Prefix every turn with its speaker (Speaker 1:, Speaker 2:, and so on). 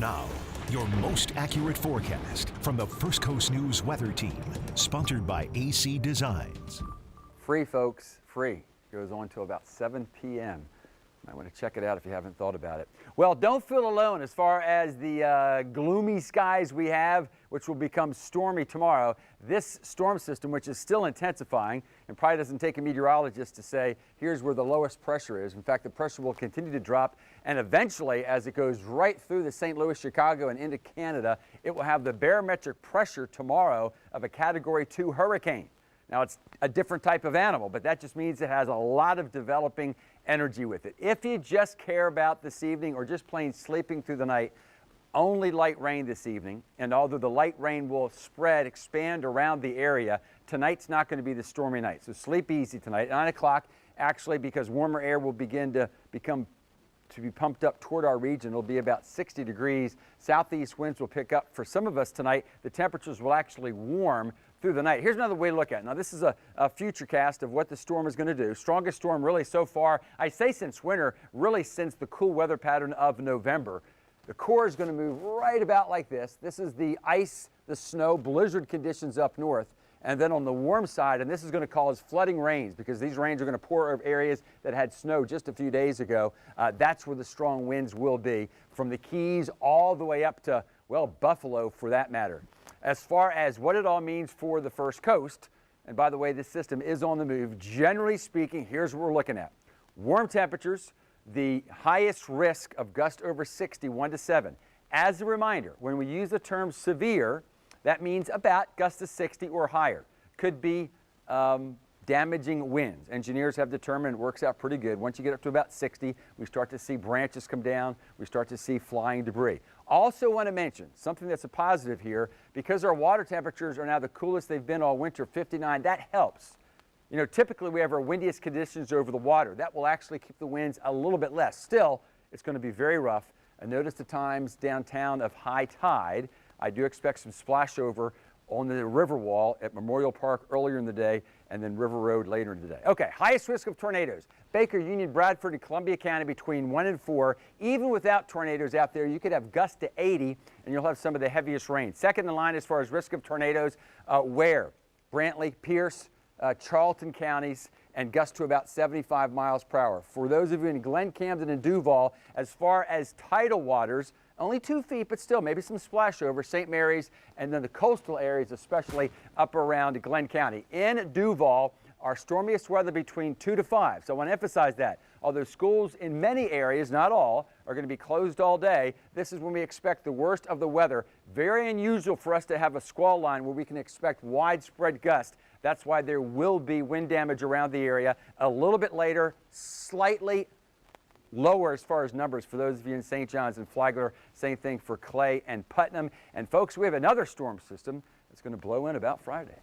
Speaker 1: Now, your most accurate forecast from the First Coast News Weather Team, sponsored by AC Designs.
Speaker 2: Free, folks, free. Goes on till about 7 p.m. Might want to check it out if you haven't thought about it. Well, don't feel alone as far as the gloomy skies we have, which will become stormy tomorrow. This storm system, which is still intensifying, and probably doesn't take a meteorologist to say, here's where the lowest pressure is. In fact, the pressure will continue to drop, and eventually, as it goes right through the St. Louis, Chicago, and into Canada, it will have the barometric pressure tomorrow of a Category 2 hurricane. Now, it's a different type of animal, but that just means it has a lot of developing energy with it. If you just care about this evening or just plain sleeping through the night, only light rain this evening. And although the light rain will expand around the area, tonight's not going to be the stormy night. So sleep easy tonight. 9 o'clock, actually, because warmer air will begin to be pumped up toward our region. It'll be about 60 degrees. Southeast winds will pick up. For some of us tonight, the temperatures will actually warm through the night. Here's another way to look at it. Now, this is a future cast of what the storm is going to do. Strongest storm really so far, I say since winter, really since the cool weather pattern of November. The core is going to move right about like this. This is the ice, the snow, blizzard conditions up north. And then on the warm side, and this is going to cause flooding rains because these rains are going to pour over areas that had snow just a few days ago. That's where the strong winds will be, from the Keys all the way up to, well, Buffalo for that matter. As far as what it all means for the First Coast, and by the way, this system is on the move, generally speaking, here's what we're looking at. Warm temperatures, the highest risk of gust over 60, 1 to 7. As a reminder, when we use the term severe, that means about gusts to 60 or higher. Could be damaging winds. Engineers have determined it works out pretty good. Once you get up to about 60, we start to see branches come down. We start to see flying debris. Also want to mention something that's a positive here. Because our water temperatures are now the coolest they've been all winter, 59, that helps. You know, typically we have our windiest conditions over the water. That will actually keep the winds a little bit less. Still, it's going to be very rough. And notice the times downtown of high tide. I do expect some splash over on the river wall at Memorial Park earlier in the day, and then River Road later in the day. Okay, highest risk of tornadoes. Baker, Union, Bradford, and Columbia County between 1 and 4. Even without tornadoes out there, you could have gusts to 80, and you'll have some of the heaviest rain. Second in line as far as risk of tornadoes, Ware, Brantley, Pierce, Charlton counties, and gusts to about 75 miles per hour. For those of you in Glen, Camden, and Duval, as far as tidal waters, only 2 feet, but still maybe some splash over St. Mary's and then the coastal areas, especially up around Glen County. In Duval, our stormiest weather between 2 to 5. So I want to emphasize that. Although schools in many areas, not all, are going to be closed all day, this is when we expect the worst of the weather. Very unusual for us to have a squall line where we can expect widespread gusts. That's why there will be wind damage around the area. A little bit later, slightly lower as far as numbers for those of you in St. John's and Flagler. Same thing for Clay and Putnam. And folks, we have another storm system that's going to blow in about Friday.